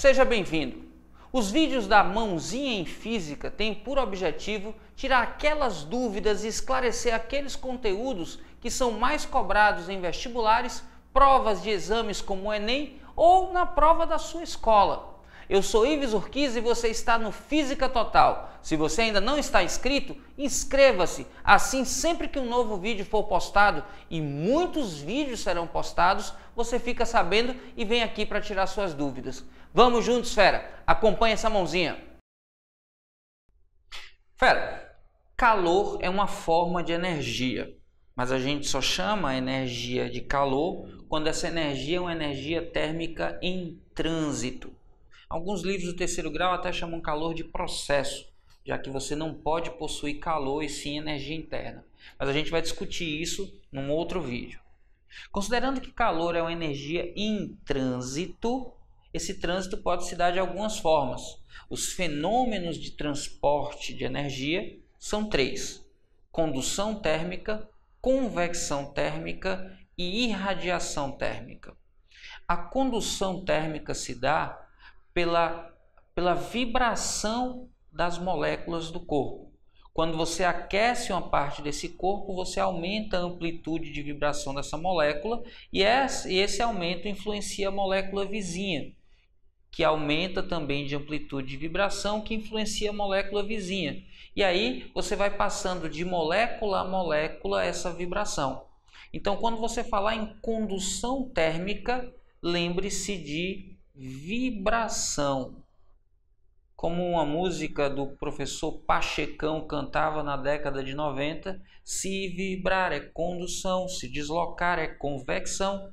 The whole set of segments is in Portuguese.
seja bem-vindo. Os vídeos da Mãozinha em Física têm por objetivo tirar aquelas dúvidas e esclarecer aqueles conteúdos que são mais cobrados em vestibulares, provas de exames como o Enem ou na prova da sua escola. Eu sou Ives Urquiza e você está no Física Total. Se você ainda não está inscrito, inscreva-se. Assim, sempre que um novo vídeo for postado, e muitos vídeos serão postados, você fica sabendo e vem aqui para tirar suas dúvidas. Vamos juntos, fera! Acompanhe essa mãozinha. Fera, calor é uma forma de energia, mas a gente só chama a energia de calor quando essa energia é uma energia térmica em trânsito. Alguns livros do terceiro grau até chamam calor de processo, já que você não pode possuir calor e sim energia interna. Mas a gente vai discutir isso num outro vídeo. Considerando que calor é uma energia em trânsito, esse trânsito pode se dar de algumas formas. Os fenômenos de transporte de energia são três: condução térmica, convecção térmica e irradiação térmica. A condução térmica se dá pela vibração das moléculas do corpo. Quando você aquece uma parte desse corpo, você aumenta a amplitude de vibração dessa molécula e esse aumento influencia a molécula vizinha, que aumenta também de amplitude de vibração, que influencia a molécula vizinha. E aí você vai passando de molécula a molécula essa vibração. Então, quando você falar em condução térmica, lembre-se de vibração. Como uma música do professor Pachecão cantava na década de 90, se vibrar é condução, se deslocar é convecção.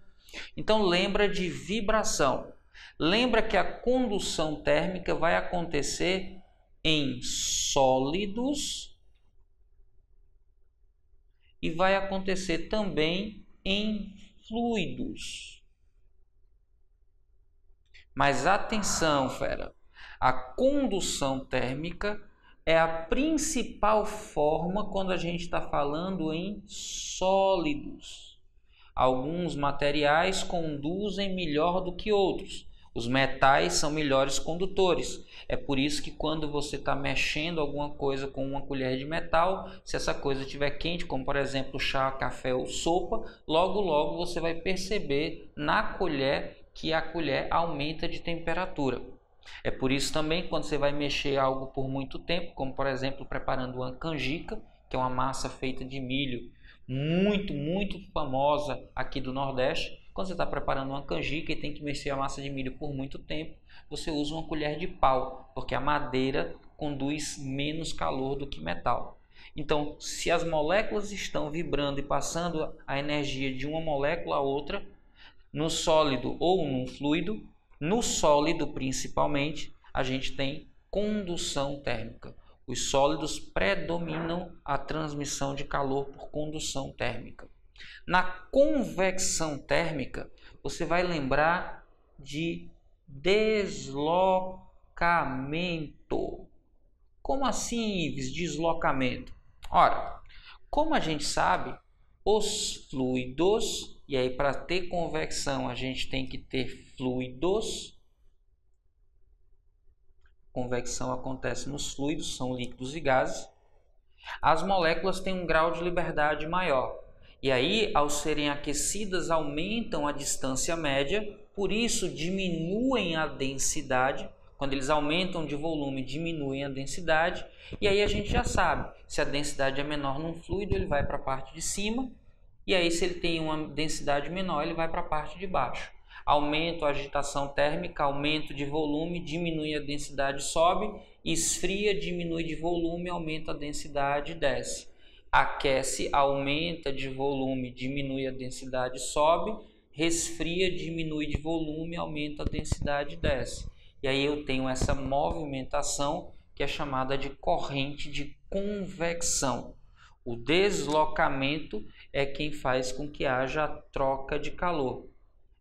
Então lembra de vibração. Lembra que a condução térmica vai acontecer em sólidos e vai acontecer também em fluidos. Mas atenção, fera, a condução térmica é a principal forma quando a gente está falando em sólidos. Alguns materiais conduzem melhor do que outros. Os metais são melhores condutores. É por isso que quando você está mexendo alguma coisa com uma colher de metal, se essa coisa estiver quente, como por exemplo chá, café ou sopa, logo você vai perceber na colher que a colher aumenta de temperatura. É por isso também quando você vai mexer algo por muito tempo, como por exemplo preparando uma canjica, que é uma massa feita de milho muito famosa aqui do Nordeste. Quando você está preparando uma canjica e tem que mexer a massa de milho por muito tempo, você usa uma colher de pau, porque a madeira conduz menos calor do que metal. Então, se as moléculas estão vibrando e passando a energia de uma molécula a outra, no sólido ou no fluido, no sólido principalmente, a gente tem condução térmica. Os sólidos predominam a transmissão de calor por condução térmica. Na convecção térmica, você vai lembrar de deslocamento. Como assim, Ives, deslocamento? Ora, como a gente sabe, os fluidos, e aí para ter convecção a gente tem que ter fluidos. Convecção acontece nos fluidos, são líquidos e gases. As moléculas têm um grau de liberdade maior. E aí, ao serem aquecidas, aumentam a distância média, por isso diminuem a densidade. Quando eles aumentam de volume, diminuem a densidade. E aí a gente já sabe, se a densidade é menor num fluido, ele vai para a parte de cima. E aí, se ele tem uma densidade menor, ele vai para a parte de baixo. Aumento a agitação térmica, aumento de volume, diminui a densidade, sobe. Esfria, diminui de volume, aumenta a densidade, desce. Aquece, aumenta de volume, diminui a densidade, sobe. Resfria, diminui de volume, aumenta a densidade, desce. E aí eu tenho essa movimentação que é chamada de corrente de convecção. O deslocamento é quem faz com que haja a troca de calor.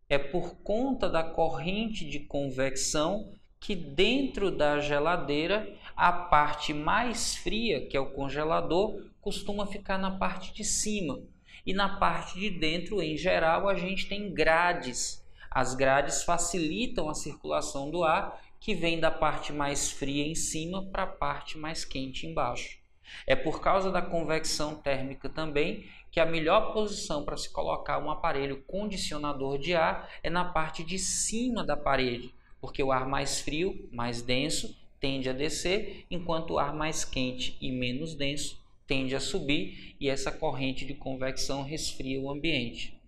É por conta da corrente de convecção que dentro da geladeira a parte mais fria, que é o congelador, costuma ficar na parte de cima. E na parte de dentro, em geral, a gente tem grades. As grades facilitam a circulação do ar que vem da parte mais fria em cima para a parte mais quente embaixo. É por causa da convecção térmica também que a melhor posição para se colocar um aparelho condicionador de ar é na parte de cima da parede, porque o ar mais frio, mais denso, tende a descer, enquanto o ar mais quente e menos denso tende a subir, e essa corrente de convecção resfria o ambiente.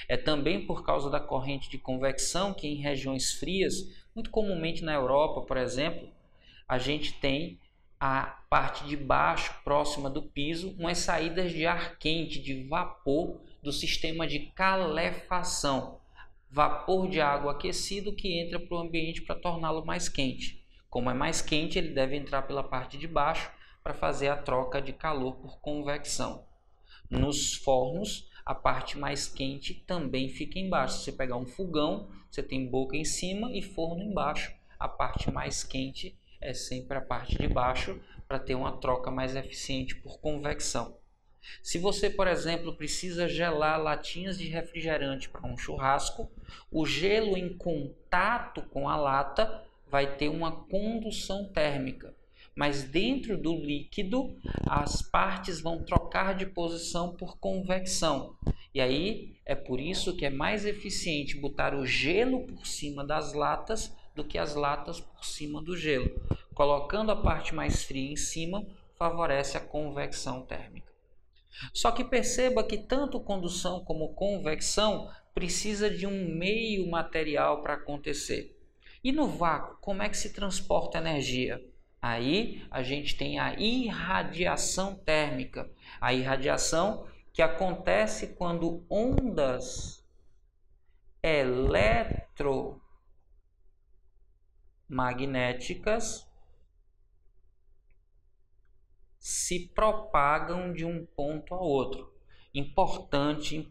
É também por causa da corrente de convecção que em regiões frias, muito comumente na Europa, por exemplo, a gente tem a parte de baixo, próxima do piso, umas saídas de ar quente, de vapor do sistema de calefação. Vapor de água aquecido que entra para o ambiente para torná-lo mais quente. Como é mais quente, ele deve entrar pela parte de baixo para fazer a troca de calor por convecção. Nos fornos, a parte mais quente também fica embaixo. Se você pegar um fogão, você tem boca em cima e forno embaixo. A parte mais quente é sempre a parte de baixo para ter uma troca mais eficiente por convecção. Se você, por exemplo, precisa gelar latinhas de refrigerante para um churrasco, o gelo em contato com a lata vai ter uma condução térmica, mas dentro do líquido as partes vão trocar de posição por convecção. E aí é por isso que é mais eficiente botar o gelo por cima das latas do que as latas por cima do gelo. Colocando a parte mais fria em cima, favorece a convecção térmica. Só que perceba que tanto condução como convecção precisa de um meio material para acontecer. E no vácuo, como é que se transporta energia? Aí a gente tem a irradiação térmica. A irradiação que acontece quando ondas eletromagnéticas se propagam de um ponto a outro. Importante.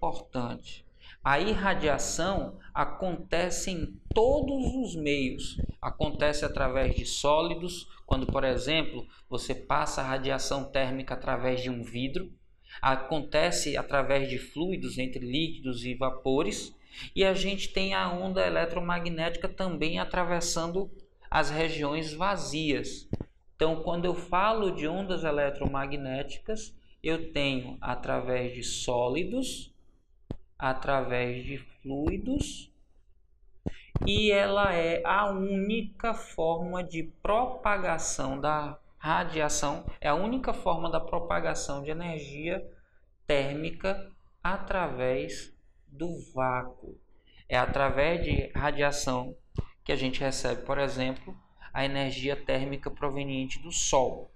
A irradiação acontece em todos os meios. Acontece através de sólidos, quando, por exemplo, você passa a radiação térmica através de um vidro. Acontece através de fluidos entre líquidos e vapores. E a gente tem a onda eletromagnética também atravessando as regiões vazias. Então, quando eu falo de ondas eletromagnéticas, eu tenho através de sólidos, através de fluidos, e ela é a única forma de propagação da radiação, é a única forma da propagação de energia térmica através do vácuo. É através de radiação que a gente recebe, por exemplo, a energia térmica proveniente do Sol.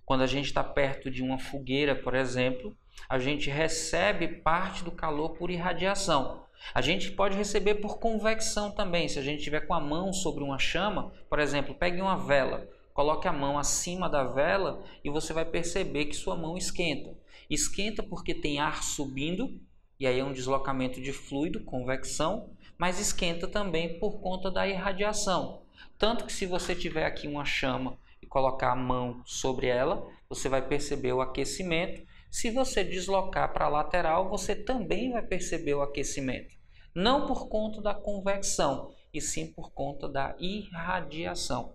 Quando a gente está perto de uma fogueira, por exemplo, a gente recebe parte do calor por irradiação. A gente pode receber por convecção também. Se a gente estiver com a mão sobre uma chama, por exemplo, pegue uma vela, coloque a mão acima da vela e você vai perceber que sua mão esquenta. Esquenta porque tem ar subindo, e aí é um deslocamento de fluido, convecção, mas esquenta também por conta da irradiação. Tanto que se você tiver aqui uma chama e colocar a mão sobre ela, você vai perceber o aquecimento. Se você deslocar para a lateral, você também vai perceber o aquecimento. Não por conta da convecção, e sim por conta da irradiação.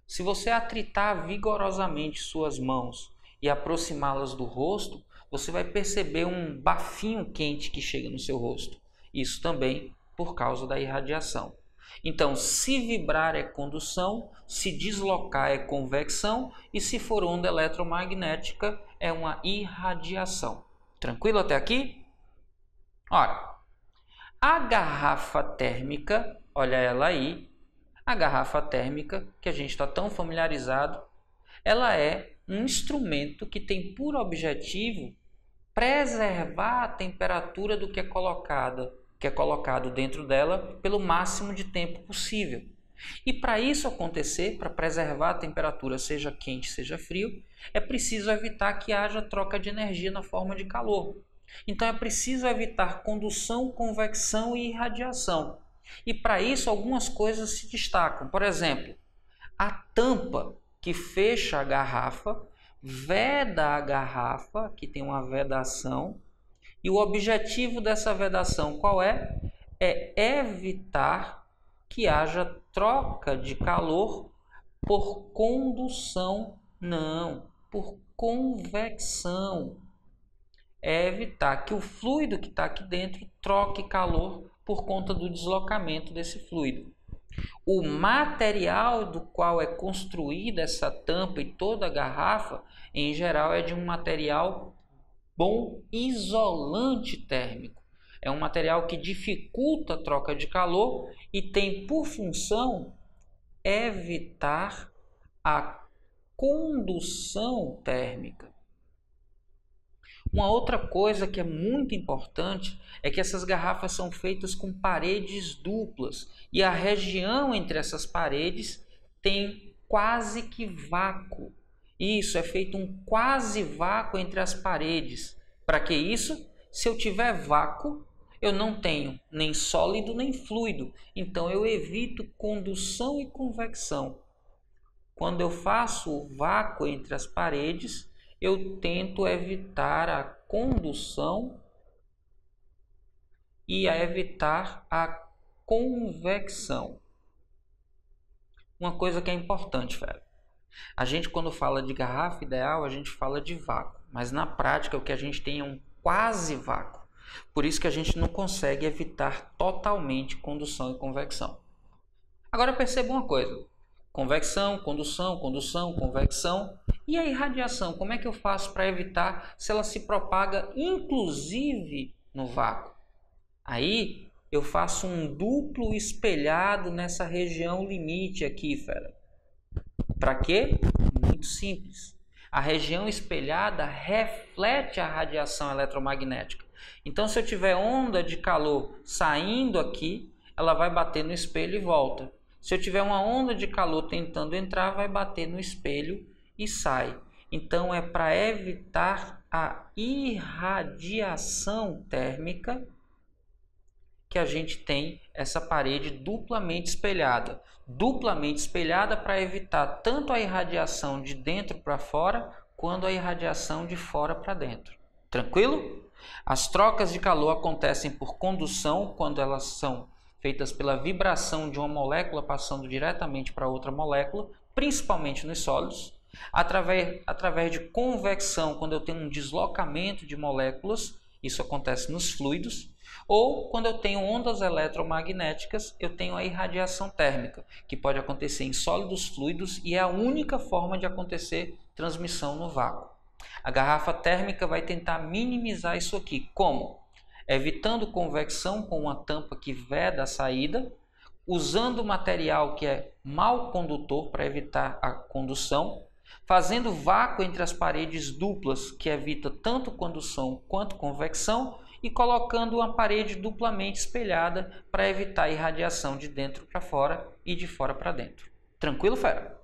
Se você atritar vigorosamente suas mãos e aproximá-las do rosto, você vai perceber um bafinho quente que chega no seu rosto. Isso também por causa da irradiação. Então, se vibrar é condução, se deslocar é convecção e se for onda eletromagnética é uma irradiação. Tranquilo até aqui? Ora, a garrafa térmica, olha ela aí, a garrafa térmica que a gente está tão familiarizado, ela é um instrumento que tem por objetivo preservar a temperatura do que é colocado dentro dela pelo máximo de tempo possível. E para isso acontecer, para preservar a temperatura, seja quente, seja frio, é preciso evitar que haja troca de energia na forma de calor. Então é preciso evitar condução, convecção e irradiação. E para isso algumas coisas se destacam. Por exemplo, a tampa que fecha a garrafa veda a garrafa, que tem uma vedação. E o objetivo dessa vedação qual é? é evitar que haja troca de calor por condução, não, por convecção. É evitar que o fluido que está aqui dentro troque calor por conta do deslocamento desse fluido. O material do qual é construída essa tampa e toda a garrafa, em geral, é de um material bom isolante térmico. É um material que dificulta a troca de calor e tem por função evitar a condução térmica. Uma outra coisa que é muito importante é que essas garrafas são feitas com paredes duplas e a região entre essas paredes tem quase que vácuo. Isso, é feito um quase vácuo entre as paredes. Para que isso? Se eu tiver vácuo, eu não tenho nem sólido nem fluido, então eu evito condução e convecção. Quando eu faço o vácuo entre as paredes, eu tento evitar a condução e a evitar a convecção. Uma coisa que é importante, velho. A gente, quando fala de garrafa ideal, a gente fala de vácuo, mas na prática o que a gente tem é um quase vácuo. Por isso que a gente não consegue evitar totalmente condução e convecção. Agora perceba uma coisa: convecção, condução, condução, convecção. E a irradiação, como é que eu faço para evitar se ela se propaga inclusive no vácuo? Aí eu faço um duplo espelhado nessa região limite aqui, fera. Para quê? Muito simples. A região espelhada reflete a radiação eletromagnética. Então, se eu tiver onda de calor saindo aqui, ela vai bater no espelho e volta. Se eu tiver uma onda de calor tentando entrar, vai bater no espelho e sai. Então, é para evitar a irradiação térmica que a gente tem essa parede duplamente espelhada. Duplamente espelhada para evitar tanto a irradiação de dentro para fora, quanto a irradiação de fora para dentro. Tranquilo? As trocas de calor acontecem por condução, quando elas são feitas pela vibração de uma molécula passando diretamente para outra molécula, principalmente nos sólidos. Através de convecção, quando eu tenho um deslocamento de moléculas, isso acontece nos fluidos. Ou quando eu tenho ondas eletromagnéticas, eu tenho a irradiação térmica, que pode acontecer em sólidos, fluidos, e é a única forma de acontecer transmissão no vácuo. A garrafa térmica vai tentar minimizar isso aqui. Como? Evitando convecção com uma tampa que veda a saída, usando material que é mal condutor para evitar a condução, fazendo vácuo entre as paredes duplas, que evita tanto condução quanto convecção, e colocando uma parede duplamente espelhada para evitar a irradiação de dentro para fora e de fora para dentro. Tranquilo, fera?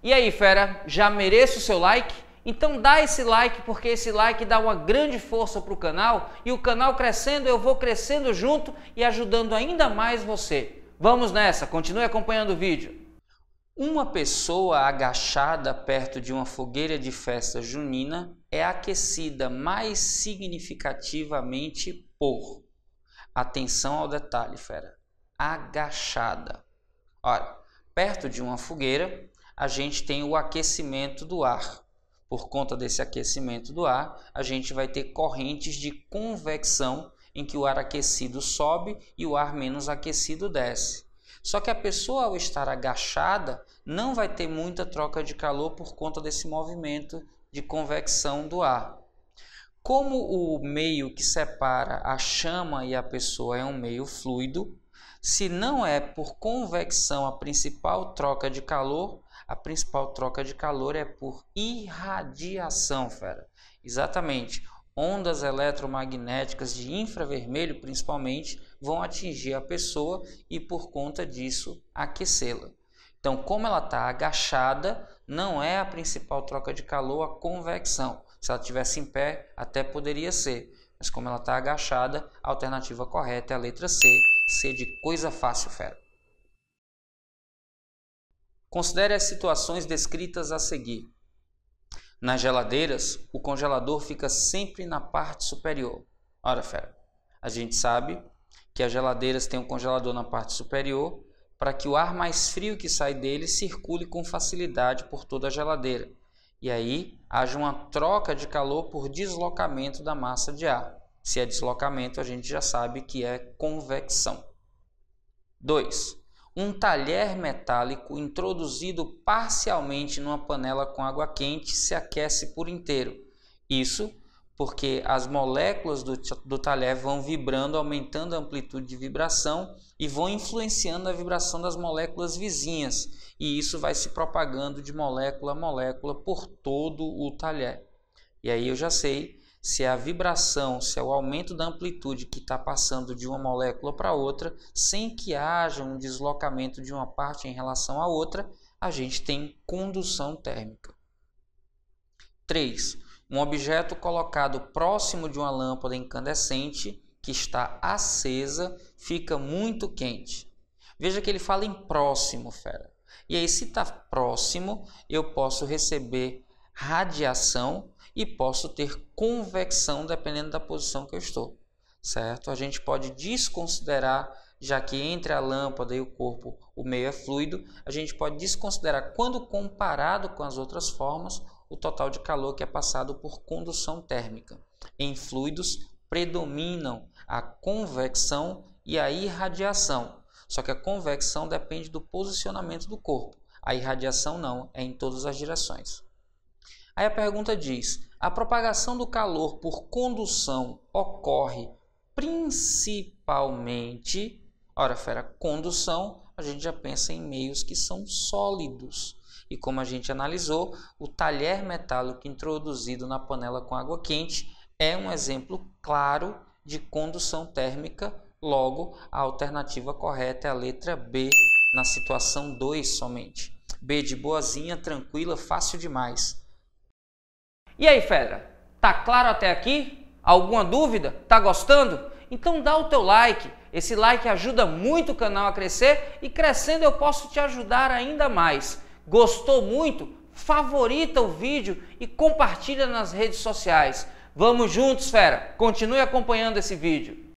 E aí, fera, já mereço o seu like? Então dá esse like, porque esse like dá uma grande força para o canal, e o canal crescendo, eu vou crescendo junto e ajudando ainda mais você. Vamos nessa, continue acompanhando o vídeo. Uma pessoa agachada perto de uma fogueira de festa junina é aquecida mais significativamente por... Atenção ao detalhe, fera. Agachada. Olha, perto de uma fogueira, a gente tem o aquecimento do ar. Por conta desse aquecimento do ar, a gente vai ter correntes de convecção em que o ar aquecido sobe e o ar menos aquecido desce. Só que a pessoa, ao estar agachada, não vai ter muita troca de calor por conta desse movimento de convecção do ar. Como o meio que separa a chama e a pessoa é um meio fluido, se não é por convecção a principal troca de calor, a principal troca de calor é por irradiação, fera. Exatamente. Ondas eletromagnéticas de infravermelho, principalmente, vão atingir a pessoa e, por conta disso, aquecê-la. Então, como ela está agachada, não é a principal troca de calor a convecção. Se ela estivesse em pé, até poderia ser. Mas como ela está agachada, a alternativa correta é a letra C. C de coisa fácil, fera. Considere as situações descritas a seguir. Nas geladeiras, o congelador fica sempre na parte superior. Ora, fera, A gente sabe que as geladeiras têm um congelador na parte superior para que o ar mais frio que sai dele circule com facilidade por toda a geladeira. E aí haja uma troca de calor por deslocamento da massa de ar. Se é deslocamento, a gente já sabe que é convecção. 2. Um talher metálico introduzido parcialmente numa panela com água quente se aquece por inteiro. Isso porque as moléculas do talher vão vibrando, aumentando a amplitude de vibração e vão influenciando a vibração das moléculas vizinhas. E isso vai se propagando de molécula a molécula por todo o talher. E aí eu já sei se é a vibração, se é o aumento da amplitude que está passando de uma molécula para outra, sem que haja um deslocamento de uma parte em relação à outra, a gente tem condução térmica. 3. Um objeto colocado próximo de uma lâmpada incandescente que está acesa fica muito quente. Veja que ele fala em próximo, fera. E aí, se está próximo, eu posso receber radiação e posso ter convecção dependendo da posição que eu estou, certo? A gente pode desconsiderar, já que entre a lâmpada e o corpo o meio é fluido, a gente pode desconsiderar, quando comparado com as outras formas, o total de calor que é passado por condução térmica. Em fluidos predominam a convecção e a irradiação, só que a convecção depende do posicionamento do corpo, a irradiação não, é em todas as direções. Aí a pergunta diz: a propagação do calor por condução ocorre principalmente... Ora, fera, condução, a gente já pensa em meios que são sólidos. E como a gente analisou, o talher metálico introduzido na panela com água quente é um exemplo claro de condução térmica. Logo, a alternativa correta é a letra B, na situação 2 somente. B de boazinha, tranquila, fácil demais. E aí, fera? Tá claro até aqui? Alguma dúvida? Tá gostando? Então dá o teu like. Esse like ajuda muito o canal a crescer e crescendo eu posso te ajudar ainda mais. Gostou muito? Favorita o vídeo e compartilha nas redes sociais. Vamos juntos, fera! Continue acompanhando esse vídeo.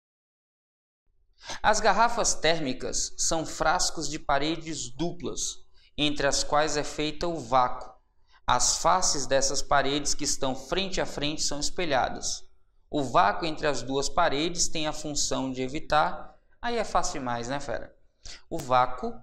As garrafas térmicas são frascos de paredes duplas, entre as quais é feita o vácuo. As faces dessas paredes que estão frente a frente são espelhadas. O vácuo entre as duas paredes tem a função de evitar... Aí é fácil demais, né, fera? O vácuo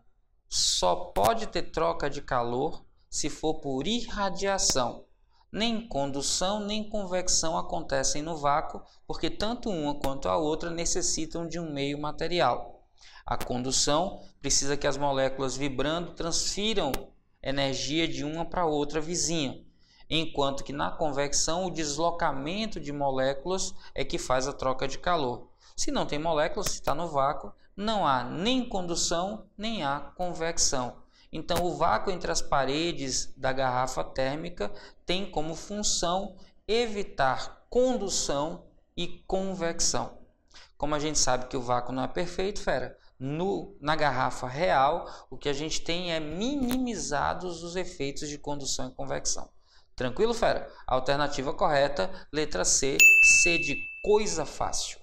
só pode ter troca de calor se for por irradiação. Nem condução nem convecção acontecem no vácuo, porque tanto uma quanto a outra necessitam de um meio material. A condução precisa que as moléculas vibrando transfiram energia de uma para outra vizinha, enquanto que na convecção o deslocamento de moléculas é que faz a troca de calor. Se não tem moléculas, se está no vácuo, não há nem condução nem há convecção. Então o vácuo entre as paredes da garrafa térmica tem como função evitar condução e convecção. Como a gente sabe que o vácuo não é perfeito, fera, na garrafa real, o que a gente tem é minimizados os efeitos de condução e convecção. Tranquilo, fera? A alternativa correta, letra C, C de coisa fácil.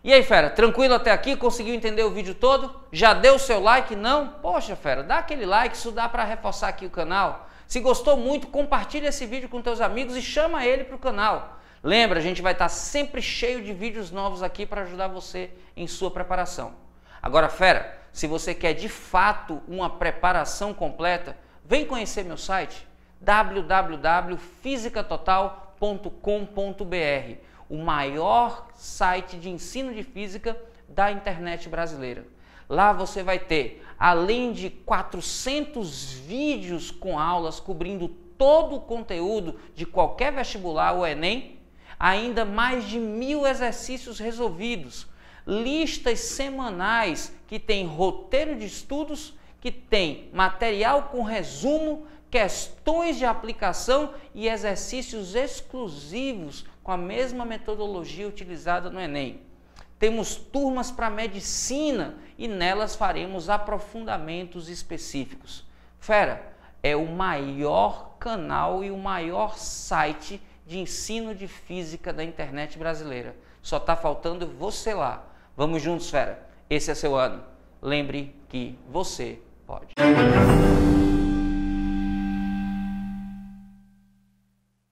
E aí, fera, tranquilo até aqui? Conseguiu entender o vídeo todo? Já deu o seu like? Não? Poxa, fera, dá aquele like, isso dá para reforçar aqui o canal. Se gostou muito, compartilha esse vídeo com teus amigos e chama ele para o canal. Lembra, a gente vai estar sempre cheio de vídeos novos aqui para ajudar você em sua preparação. Agora, fera, se você quer de fato uma preparação completa, vem conhecer meu site www.fisicatotal.com.br, o maior site de ensino de física da internet brasileira. Lá você vai ter, além de 400 vídeos com aulas cobrindo todo o conteúdo de qualquer vestibular ou Enem, ainda mais de 1000 exercícios resolvidos, listas semanais que tem roteiro de estudos, que tem material com resumo, questões de aplicação e exercícios exclusivos com a mesma metodologia utilizada no Enem. Temos turmas para medicina e nelas faremos aprofundamentos específicos. Fera, é o maior canal e o maior site de ensino de física da internet brasileira. Só está faltando você lá. Vamos juntos, fera. Esse é seu ano. Lembre que você pode.